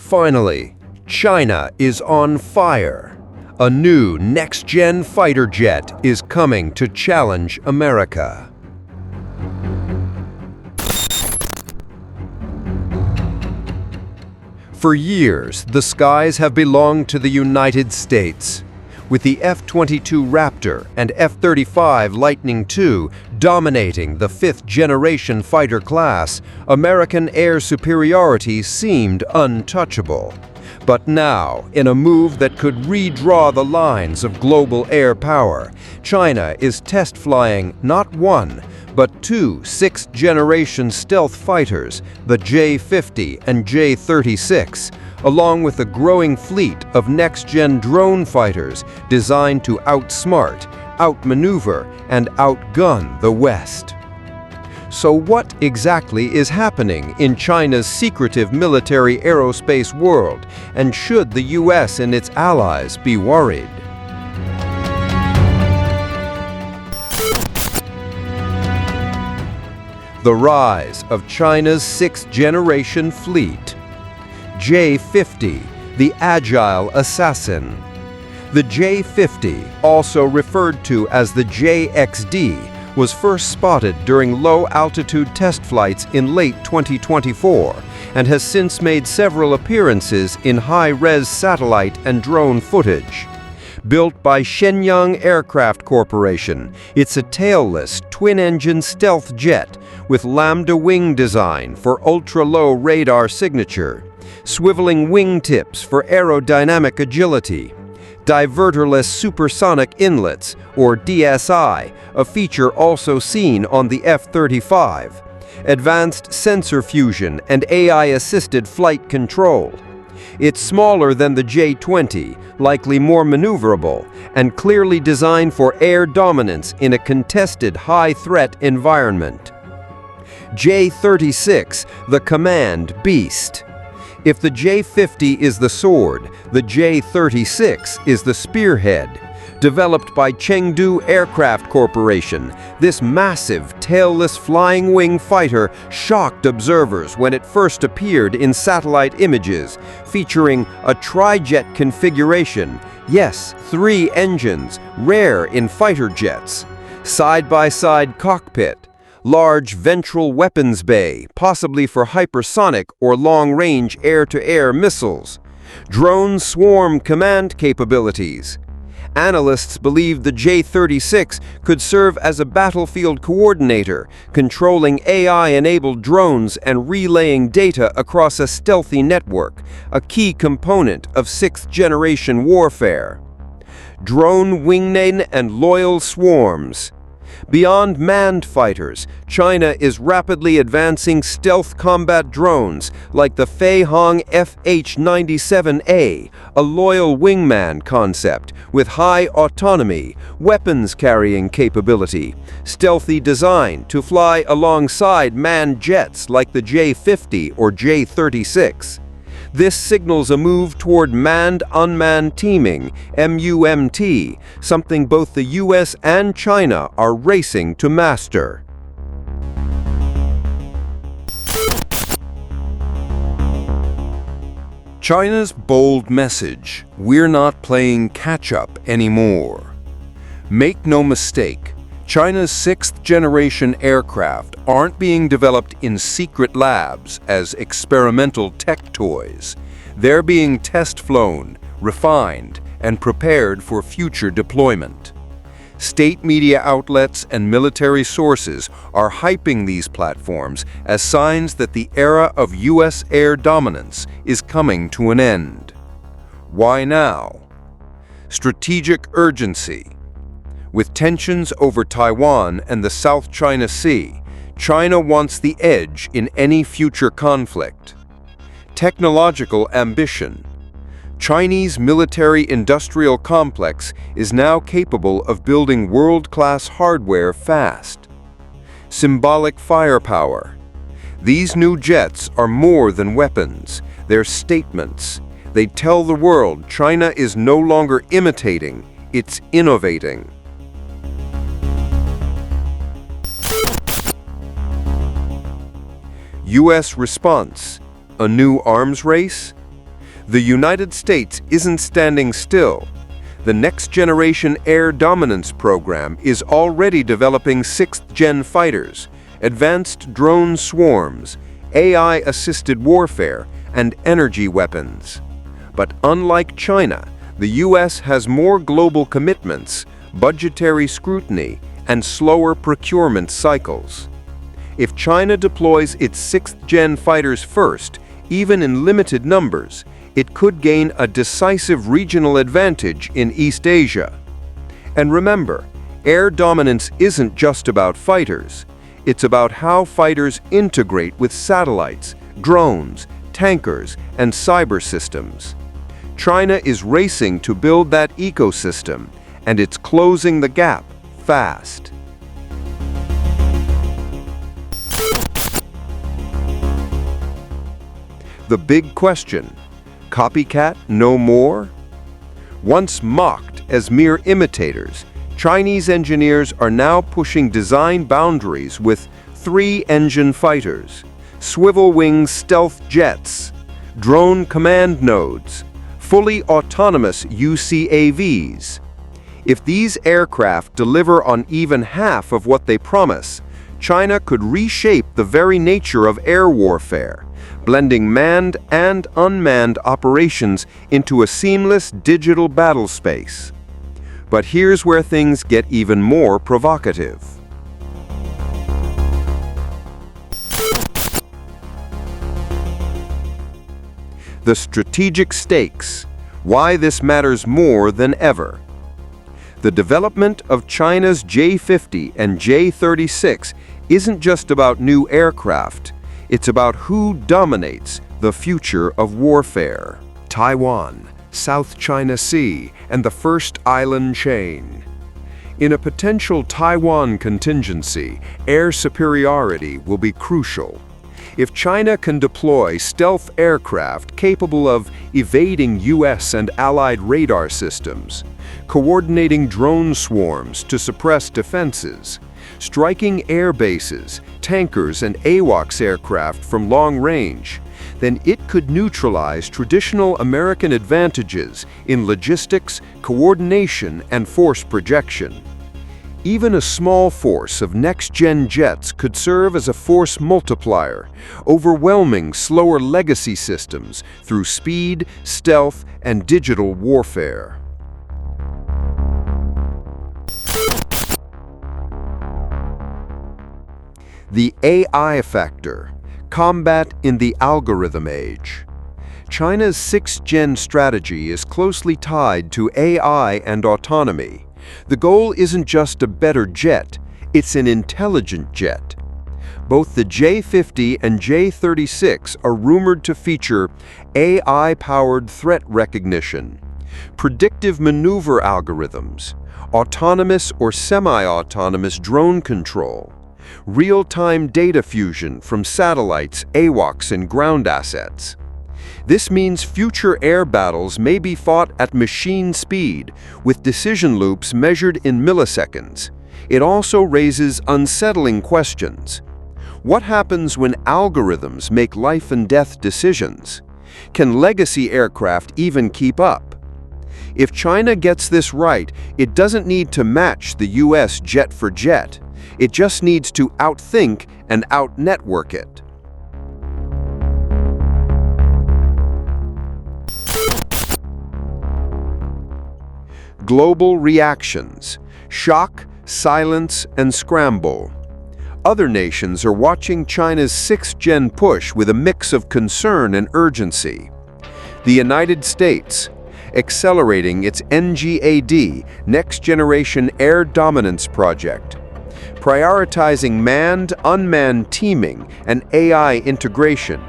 Finally, China is on fire. A new next-gen fighter jet is coming to challenge America. For years, the skies have belonged to the United States. With the F-22 Raptor and F-35 Lightning II dominating the fifth-generation fighter class, American air superiority seemed untouchable. But now, in a move that could redraw the lines of global air power, China is test-flying not one, but two sixth-generation stealth fighters, the J-50 and J-36, along with a growing fleet of next-gen drone fighters designed to outsmart, outmaneuver, and outgun the West. So what exactly is happening in China's secretive military aerospace world, and should the US and its allies be worried? The rise of China's sixth-generation fleet. J-50, the Agile Assassin. The J-50, also referred to as the JXD, was first spotted during low-altitude test flights in late 2024 and has since made several appearances in high-res satellite and drone footage. Built by Shenyang Aircraft Corporation, it's a tailless, twin-engine stealth jet with lambda wing design for ultra-low radar signature, swiveling wingtips for aerodynamic agility, diverterless supersonic inlets, or DSI, a feature also seen on the F-35, advanced sensor fusion and AI-assisted flight control. It's smaller than the J-20, likely more maneuverable, and clearly designed for air dominance in a contested high-threat environment. J-36, the command beast. If the J-50 is the sword, the J-36 is the spearhead. Developed by Chengdu Aircraft Corporation, this massive, tailless flying wing fighter shocked observers when it first appeared in satellite images, featuring a tri-jet configuration, yes, 3 engines, rare in fighter jets, side-by-side cockpit, large ventral weapons bay, possibly for hypersonic or long-range air-to-air missiles, drone swarm command capabilities. Analysts believe the J-36 could serve as a battlefield coordinator, controlling AI-enabled drones and relaying data across a stealthy network, a key component of sixth-generation warfare. Drone wingmen and loyal swarms. Beyond manned fighters, China is rapidly advancing stealth combat drones like the Feihong FH-97A, a loyal wingman concept with high autonomy, weapons-carrying capability, stealthy design to fly alongside manned jets like the J-50 or J-36. This signals a move toward manned-unmanned teaming, MUMT, something both the US and China are racing to master. China's bold message, "We're not playing catch-up anymore." Make no mistake, China's sixth-generation aircraft aren't being developed in secret labs as experimental tech toys. They're being test-flown, refined, and prepared for future deployment. State media outlets and military sources are hyping these platforms as signs that the era of US air dominance is coming to an end. Why now? Strategic urgency. With tensions over Taiwan and the South China Sea, China wants the edge in any future conflict. Technological ambition. Chinese military-industrial complex is now capable of building world-class hardware fast. Symbolic firepower. These new jets are more than weapons. They're statements. They tell the world China is no longer imitating, it's innovating. US response, a new arms race? The United States isn't standing still. The next-generation air dominance program is already developing 6th-gen fighters, advanced drone swarms, AI-assisted warfare, and energy weapons. But unlike China, the US has more global commitments, budgetary scrutiny, and slower procurement cycles. If China deploys its 6th-gen fighters first, even in limited numbers, it could gain a decisive regional advantage in East Asia. And remember, air dominance isn't just about fighters. It's about how fighters integrate with satellites, drones, tankers, and cyber systems. China is racing to build that ecosystem, and it's closing the gap fast. The big question: copycat no more? Once mocked as mere imitators, Chinese engineers are now pushing design boundaries with 3-engine fighters, swivel-wing stealth jets, drone command nodes, fully autonomous UCAVs. If these aircraft deliver on even half of what they promise, China could reshape the very nature of air warfare, blending manned and unmanned operations into a seamless digital battle space. But here's where things get even more provocative. The strategic stakes, why this matters more than ever. The development of China's J-50 and J-36 isn't just about new aircraft, it's about who dominates the future of warfare. Taiwan, South China Sea, and the first island chain. In a potential Taiwan contingency, air superiority will be crucial. If China can deploy stealth aircraft capable of evading US and allied radar systems, coordinating drone swarms to suppress defenses, striking air bases, tankers, and AWACS aircraft from long range, then it could neutralize traditional American advantages in logistics, coordination, and force projection. Even a small force of next-gen jets could serve as a force multiplier, overwhelming slower legacy systems through speed, stealth, and digital warfare. The AI factor, combat in the algorithm age. China's 6th-gen strategy is closely tied to AI and autonomy. The goal isn't just a better jet, it's an intelligent jet. Both the J-50 and J-36 are rumored to feature AI-powered threat recognition, predictive maneuver algorithms, autonomous or semi-autonomous drone control, real-time data fusion from satellites, AWACS, and ground assets. This means future air battles may be fought at machine speed, with decision loops measured in milliseconds. It also raises unsettling questions. What happens when algorithms make life and death decisions? Can legacy aircraft even keep up? If China gets this right, it doesn't need to match the US jet for jet. It just needs to outthink and out-network it. Global reactions: shock, silence, and scramble. Other nations are watching China's 6th-gen push with a mix of concern and urgency. The United States, accelerating its NGAD, Next Generation Air Dominance Project, prioritizing manned-unmanned teaming and AI integration,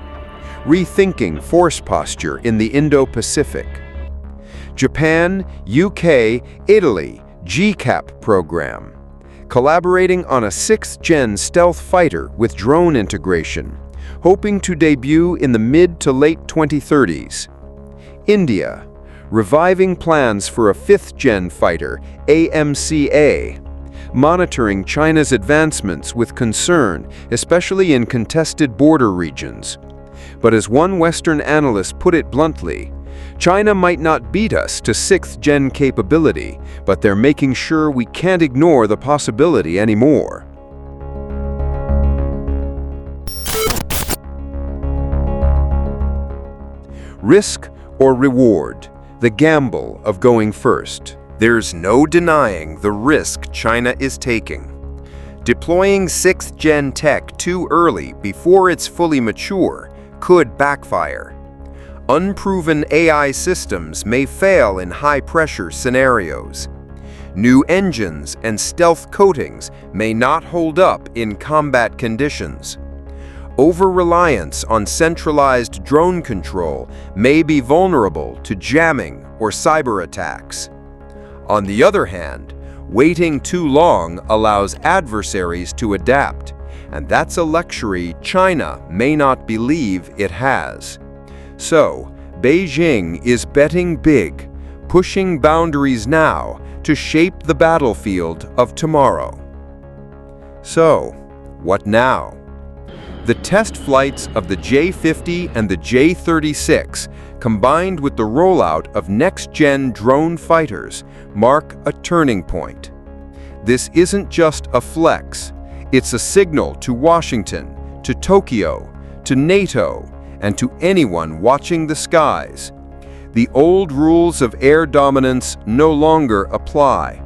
rethinking force posture in the Indo-Pacific. Japan, UK, Italy, GCAP program, collaborating on a 6th-gen stealth fighter with drone integration, hoping to debut in the mid to late 2030s. India, reviving plans for a 5th-gen fighter, AMCA, monitoring China's advancements with concern, especially in contested border regions. But as one Western analyst put it bluntly, China might not beat us to 6th-gen capability, but they're making sure we can't ignore the possibility anymore. Risk or reward, the gamble of going first. There's no denying the risk China is taking. Deploying 6th-gen tech too early before it's fully mature could backfire. Unproven AI systems may fail in high-pressure scenarios. New engines and stealth coatings may not hold up in combat conditions. Over-reliance on centralized drone control may be vulnerable to jamming or cyber attacks. On the other hand, waiting too long allows adversaries to adapt, and that's a luxury China may not believe it has. So, Beijing is betting big, pushing boundaries now to shape the battlefield of tomorrow. So, what now? The test flights of the J-50 and the J-36, combined with the rollout of next-gen drone fighters, mark a turning point. This isn't just a flex, it's a signal to Washington, to Tokyo, to NATO, and to anyone watching the skies. The old rules of air dominance no longer apply.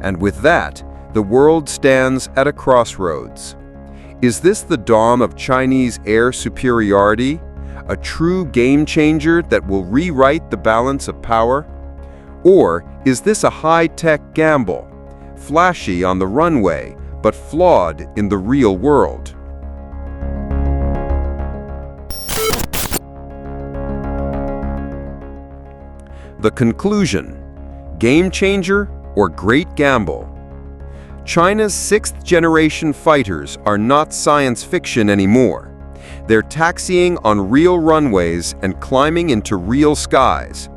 And with that, the world stands at a crossroads. Is this the dawn of Chinese air superiority? A true game changer that will rewrite the balance of power? Or is this a high-tech gamble, flashy on the runway, but flawed in the real world? The conclusion: game changer or great gamble? China's 6th-generation fighters are not science fiction anymore. They're taxiing on real runways and climbing into real skies.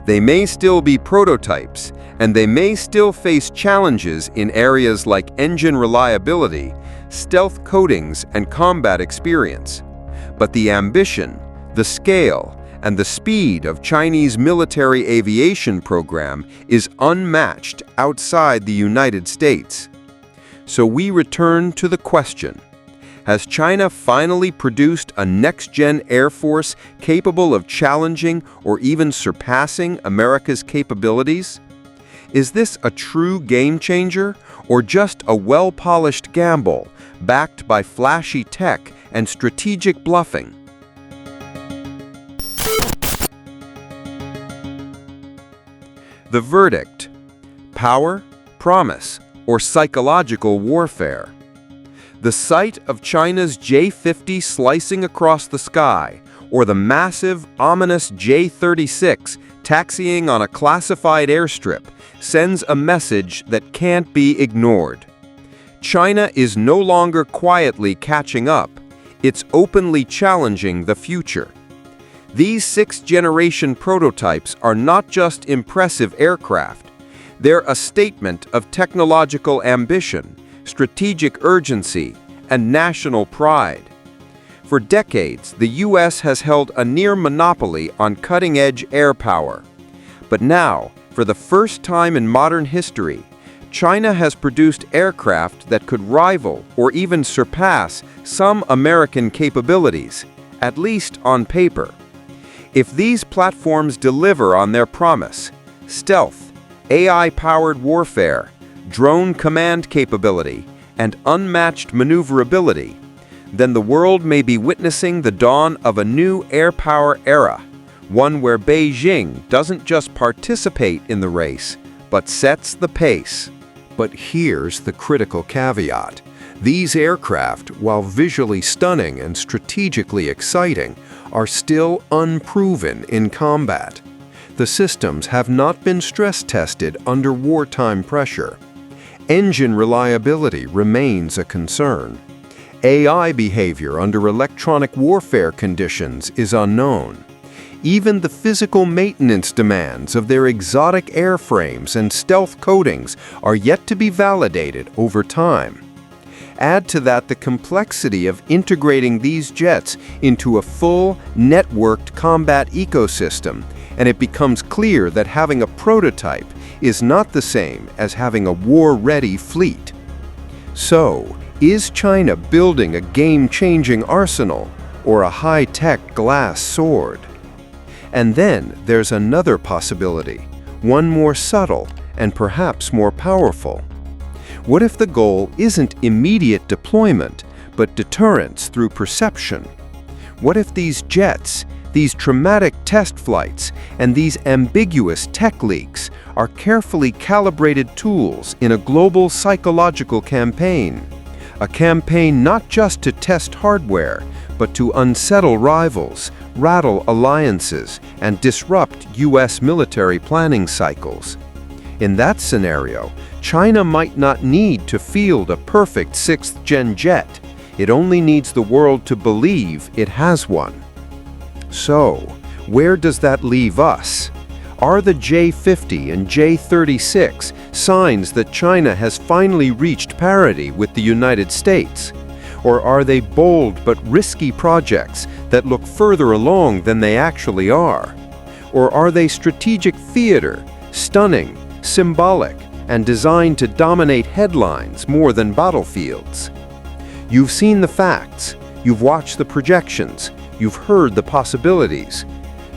They may still be prototypes, and they may still face challenges in areas like engine reliability, stealth coatings, and combat experience. But the ambition, the scale, and the speed of Chinese military aviation program is unmatched outside the United States. So we return to the question: has China finally produced a next-gen Air Force capable of challenging or even surpassing America's capabilities? Is this a true game changer or just a well-polished gamble backed by flashy tech and strategic bluffing? The verdict: power, promise, or psychological warfare. The sight of China's J-50 slicing across the sky, or the massive, ominous J-36 taxiing on a classified airstrip, sends a message that can't be ignored. China is no longer quietly catching up, it's openly challenging the future. These 6th-generation prototypes are not just impressive aircraft, they're a statement of technological ambition, strategic urgency, and national pride. For decades, the U.S. has held a near monopoly on cutting-edge air power. But now, for the first time in modern history, China has produced aircraft that could rival or even surpass some American capabilities, at least on paper. If these platforms deliver on their promise, stealth, AI-powered warfare, drone command capability, and unmatched maneuverability, then the world may be witnessing the dawn of a new air power era, one where Beijing doesn't just participate in the race, but sets the pace. But here's the critical caveat. These aircraft, while visually stunning and strategically exciting, are still unproven in combat. The systems have not been stress-tested under wartime pressure. Engine reliability remains a concern. AI behavior under electronic warfare conditions is unknown. Even the physical maintenance demands of their exotic airframes and stealth coatings are yet to be validated over time. Add to that the complexity of integrating these jets into a full, networked combat ecosystem, and it becomes clear that having a prototype is not the same as having a war-ready fleet. So, is China building a game-changing arsenal or a high-tech glass sword? And then there's another possibility, one more subtle and perhaps more powerful. What if the goal isn't immediate deployment, but deterrence through perception? What if these jets, these traumatic test flights, and these ambiguous tech leaks are carefully calibrated tools in a global psychological campaign? A campaign not just to test hardware, but to unsettle rivals, rattle alliances, and disrupt US military planning cycles. In that scenario, China might not need to field a perfect 6th-gen jet. It only needs the world to believe it has one. So, where does that leave us? Are the J-50 and J-36 signs that China has finally reached parity with the United States? Or are they bold but risky projects that look further along than they actually are? Or are they strategic theater, stunning, symbolic, and designed to dominate headlines more than battlefields? You've seen the facts, you've watched the projections, you've heard the possibilities.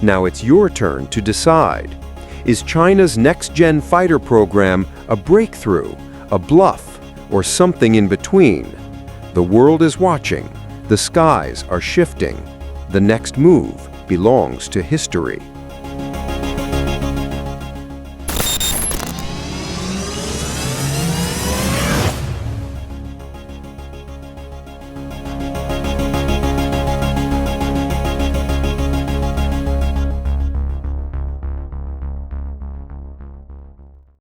Now it's your turn to decide. Is China's next-gen fighter program a breakthrough, a bluff, or something in between? The world is watching, the skies are shifting. The next move belongs to history.